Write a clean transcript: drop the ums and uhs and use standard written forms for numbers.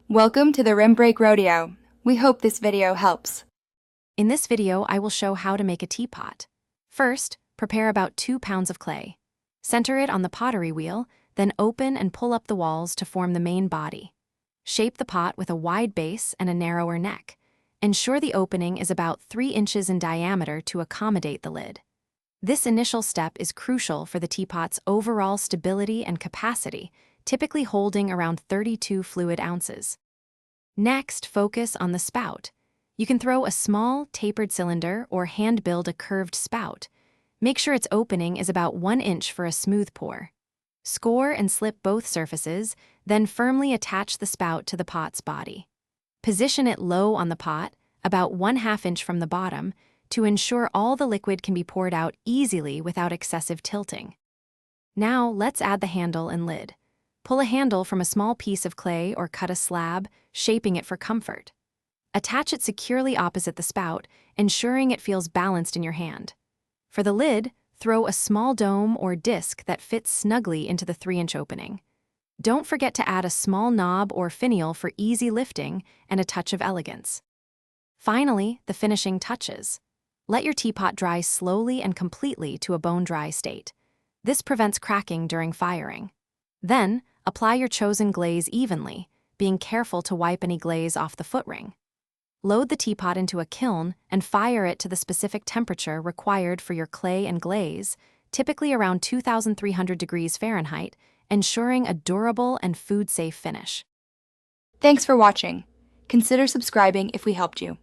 Welcome to the Rim Break Rodeo. We hope this video helps. In this video, I will show how to make a teapot. First, prepare about 2 pounds of clay. Center it on the pottery wheel, then open and pull up the walls to form the main body. Shape the pot with a wide base and a narrower neck. Ensure the opening is about 3 inches in diameter to accommodate the lid. This initial step is crucial for the teapot's overall stability and capacity, typically holding around 32 fluid ounces. Next, focus on the spout. You can throw a small, tapered cylinder or hand build a curved spout. Make sure its opening is about 1 inch for a smooth pour. Score and slip both surfaces, then firmly attach the spout to the pot's body. Position it low on the pot, about 1/2 inch from the bottom, to ensure all the liquid can be poured out easily without excessive tilting. Now, let's add the handle and lid. Pull a handle from a small piece of clay or cut a slab, shaping it for comfort. Attach it securely opposite the spout, ensuring it feels balanced in your hand. For the lid, throw a small dome or disc that fits snugly into the 3-inch opening. Don't forget to add a small knob or finial for easy lifting and a touch of elegance. Finally, the finishing touches. Let your teapot dry slowly and completely to a bone-dry state. This prevents cracking during firing. Then, apply your chosen glaze evenly, being careful to wipe any glaze off the foot ring. Load the teapot into a kiln and fire it to the specific temperature required for your clay and glaze, typically around 2,300 degrees Fahrenheit, ensuring a durable and food-safe finish. Thanks for watching. Consider subscribing if we helped you.